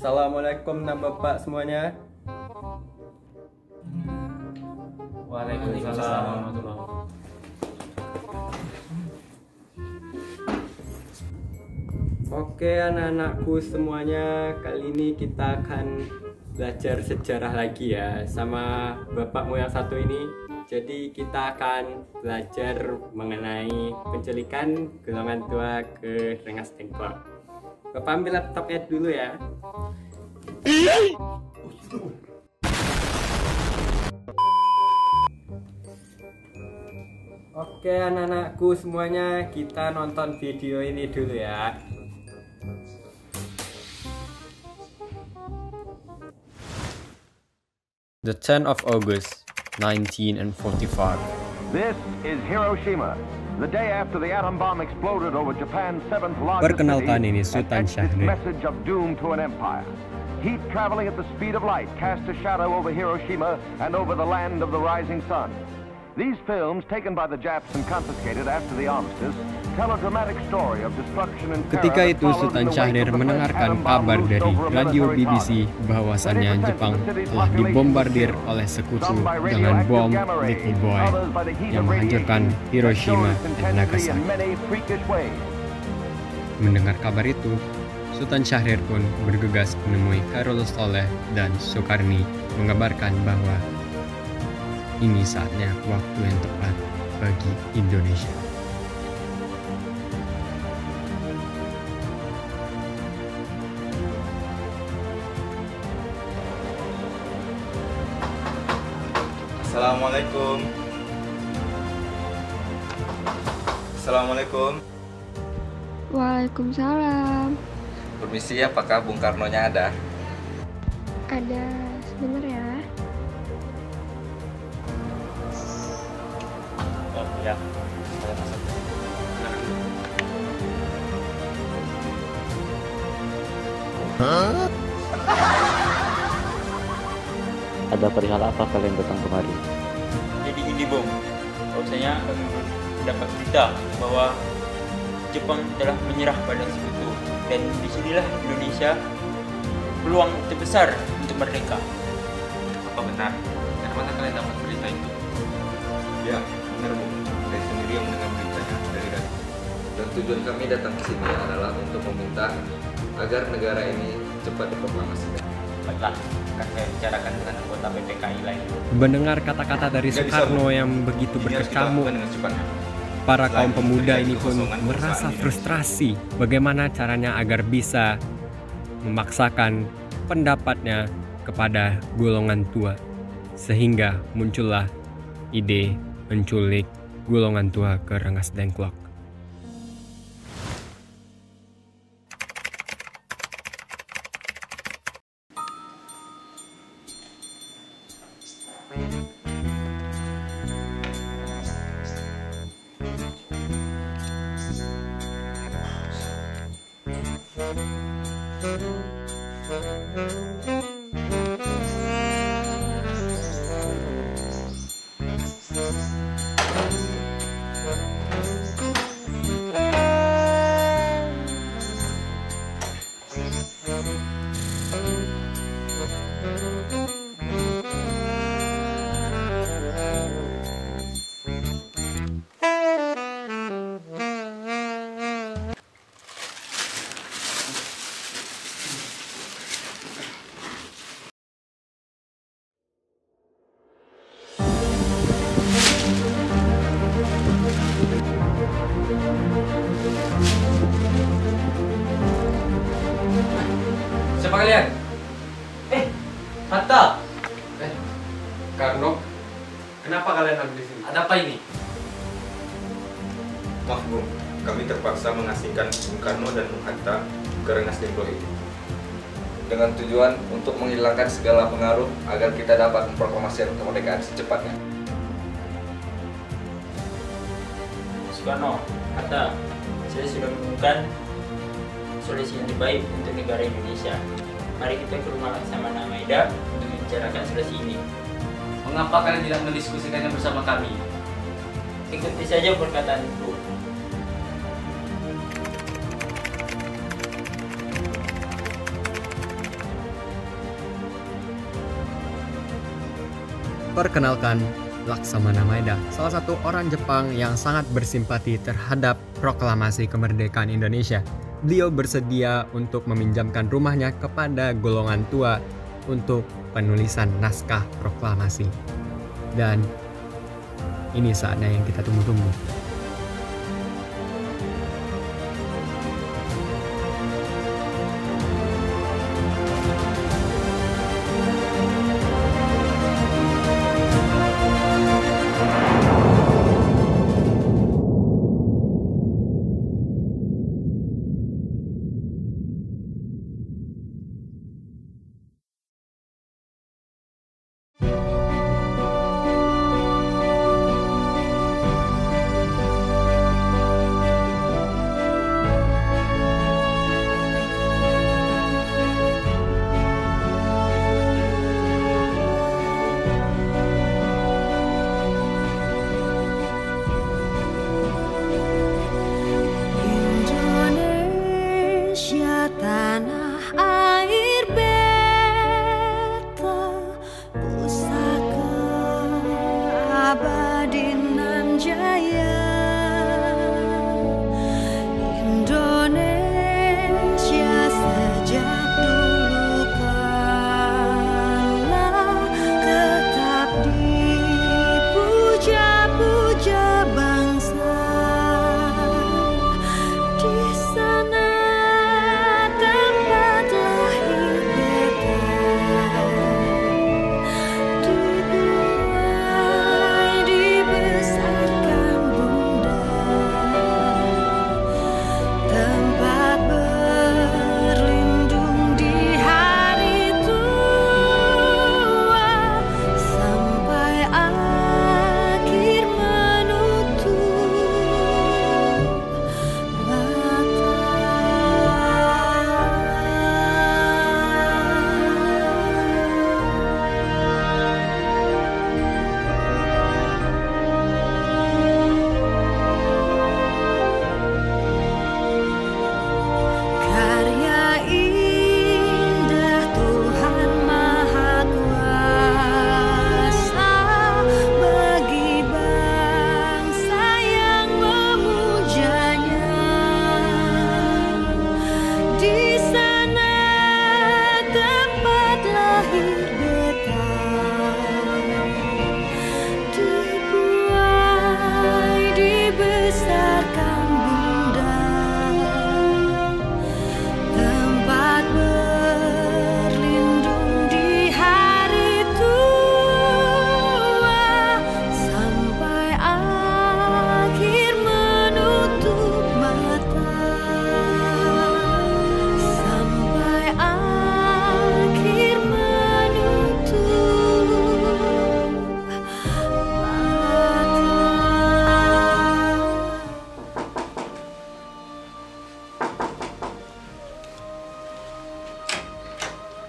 Assalamualaikum nama Bapak semuanya. Waalaikumsalam warahmatullahi wabarakatuh. Oke anak-anakku semuanya, kali ini kita akan belajar sejarah lagi ya sama bapakmu yang satu ini. Jadi kita akan belajar mengenai penculikan golongan tua ke Rengas Dengklok. Bapak ambil laptopnya dulu ya. Oke anak-anakku semuanya, kita nonton video ini dulu ya. The 10th of August, 1945. This is Hiroshima. The day after the atom bomb exploded over Japan's seventh largest Perkenalkan city, ini Sultan and etched its Syahrir. message of doom to an empire. Heat traveling at the speed of light cast a shadow over Hiroshima and over the land of the rising sun. These films, taken by the Japs and confiscated after the armistice, tell a dramatic story of destruction and terror. Ketika that itu followed Sultan in the wake Syahrir of the mendengarkan French atom bomb kabar loosed dari over a radio military BBC colony. bahwasannya 20% Jepang of the city's telah population dibombardir was killed. oleh sekutu Some by dengan radioactive bom gamma rays, Little Boy others by the heat yang of menghancurkan radiation that Hiroshima showed its dan intensity in Nagasaki. many freakish ways. Mendengar kabar itu, Sultan Syahrir pun bergegas menemui Khairul Soleh dan Sukarni mengabarkan bahwa ini saatnya waktu yang tepat bagi Indonesia. Assalamualaikum. Assalamualaikum. Waalaikumsalam. Permisi, apakah Bung Karno-nya ada? Ada sebentar ya. Oh ya, saya masuk. Ada perihal apa kalian datang kemari? Jadi ini Bung, bahwasanya kami mendapat berita bahwa Jepang telah menyerah pada sekutu dan disinilah Indonesia peluang terbesar untuk merdeka. Apa benar? Dari mana kalian dapat berita itu? Ya, benar Bu. Saya sendiri yang mendengar beritanya dari radio. Dan tujuan kami datang ke sini adalah untuk meminta agar negara ini cepat diproklamasikan. Baiklah, akan saya bicarakan dengan anggota PPKI lain. Mendengar kata-kata dari Tidak bisa, Soekarno Bu. iya, yang begitu Ini harus kita berkecamuk, lakukan dengan secepatnya. para kaum Selain pemuda mencegah ini pun kekosongan merasa perusahaan di frustrasi bagaimana caranya agar bisa memaksakan pendapatnya kepada golongan tua, sehingga muncullah ide menculik golongan tua ke Rengas Dengklok. Siapa kalian? Hatta, Karno. Kenapa kalian ada di sini? ada apa ini? Maaf Bung, kami terpaksa mengasingkan Bung Karno dan Bung Hatta ke Rengas Dengklok itu dengan tujuan untuk menghilangkan segala pengaruh agar kita dapat memproklamasikan kemerdekaan secepatnya. Soekarno, Hatta, saya sudah menemukan solusi yang terbaik untuk negara Indonesia. Mari kita ke rumah Laksamana Maeda untuk membicarakan solusi ini. Mengapa kalian tidak mendiskusikannya bersama kami? Ikuti saja perkataanku. Perkenalkan, Laksamana Maeda, salah satu orang Jepang yang sangat bersimpati terhadap proklamasi kemerdekaan Indonesia. Beliau bersedia untuk meminjamkan rumahnya kepada golongan tua untuk penulisan naskah proklamasi. Dan ini saatnya yang kita tunggu-tunggu.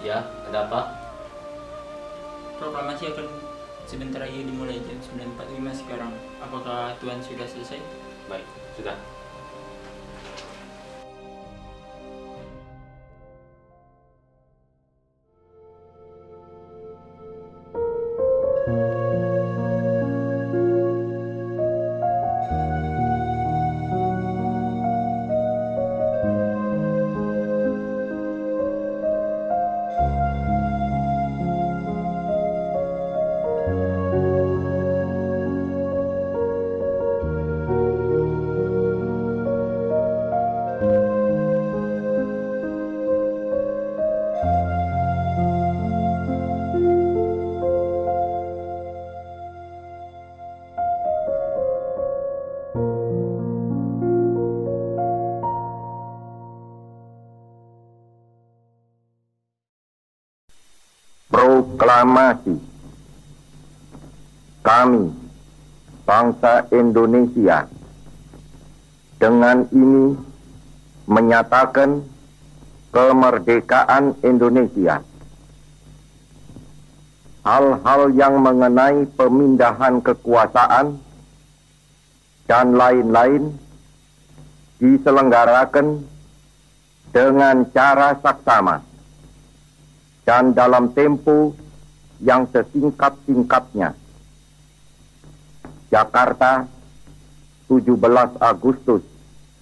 Ya, ada apa? Proklamasi akan sebentar lagi dimulai jam 9.45 sekarang. Apakah Tuan sudah selesai? Baik, sudah. Proklamasi. Kami, bangsa Indonesia, dengan ini menyatakan kemerdekaan Indonesia. Hal-hal yang mengenai pemindahan kekuasaan dan lain-lain diselenggarakan dengan cara saksama dan dalam tempo yang sesingkat-singkatnya. Jakarta, 17 Agustus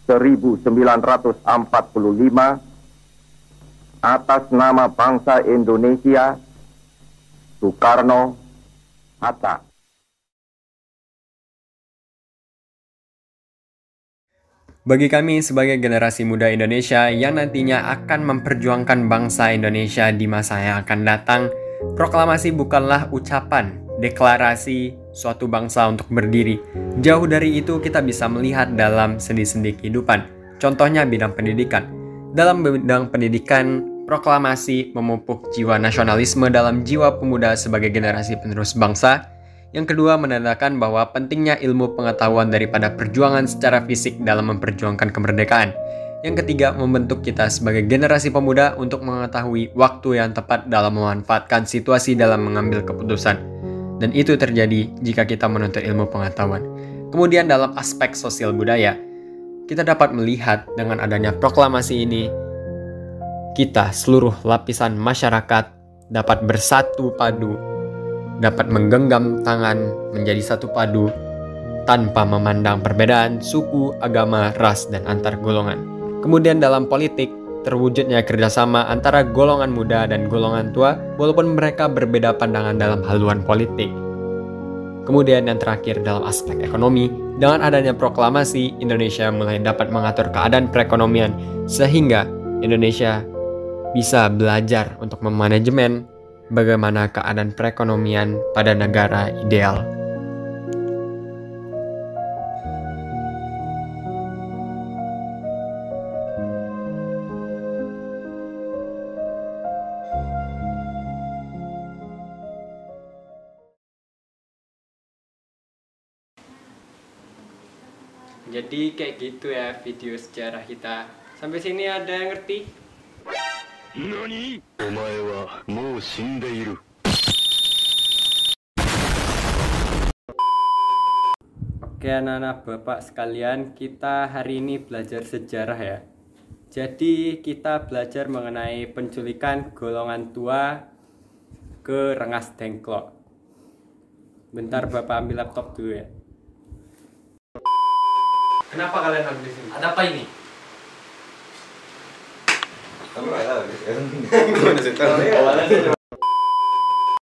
1945, atas nama bangsa Indonesia, Soekarno, Hatta. Bagi kami sebagai generasi muda Indonesia yang nantinya akan memperjuangkan bangsa Indonesia di masa yang akan datang, proklamasi bukanlah ucapan, deklarasi suatu bangsa untuk berdiri. Jauh dari itu kita bisa melihat dalam sendi-sendi kehidupan. Contohnya bidang pendidikan. Dalam bidang pendidikan, proklamasi memupuk jiwa nasionalisme dalam jiwa pemuda sebagai generasi penerus bangsa. Yang kedua, menandakan bahwa pentingnya ilmu pengetahuan daripada perjuangan secara fisik dalam memperjuangkan kemerdekaan. Yang ketiga, membentuk kita sebagai generasi pemuda untuk mengetahui waktu yang tepat dalam memanfaatkan situasi dalam mengambil keputusan. Dan itu terjadi jika kita menuntut ilmu pengetahuan. Kemudian dalam aspek sosial budaya, kita dapat melihat dengan adanya proklamasi ini, kita seluruh lapisan masyarakat dapat bersatu padu, dapat menggenggam tangan menjadi satu padu tanpa memandang perbedaan suku, agama, ras, dan antar golongan. Kemudian dalam politik, terwujudnya kerjasama antara golongan muda dan golongan tua walaupun mereka berbeda pandangan dalam haluan politik. Kemudian yang terakhir dalam aspek ekonomi, dengan adanya proklamasi, Indonesia mulai dapat mengatur keadaan perekonomian sehingga Indonesia bisa belajar untuk memanajemen bagaimana keadaan perekonomian pada negara ideal. Jadi kayak gitu ya video sejarah kita. Sampai sini ada yang ngerti? Nani? Omae wa mou shindeiru. Oke anak-anak bapak sekalian, kita hari ini belajar sejarah ya. Jadi kita belajar mengenai penculikan golongan tua ke Rengas Dengklok. Bentar bapak ambil laptop dulu ya. Kenapa kalian ada di sini? Ada apa ini? Kamu nggak tahu.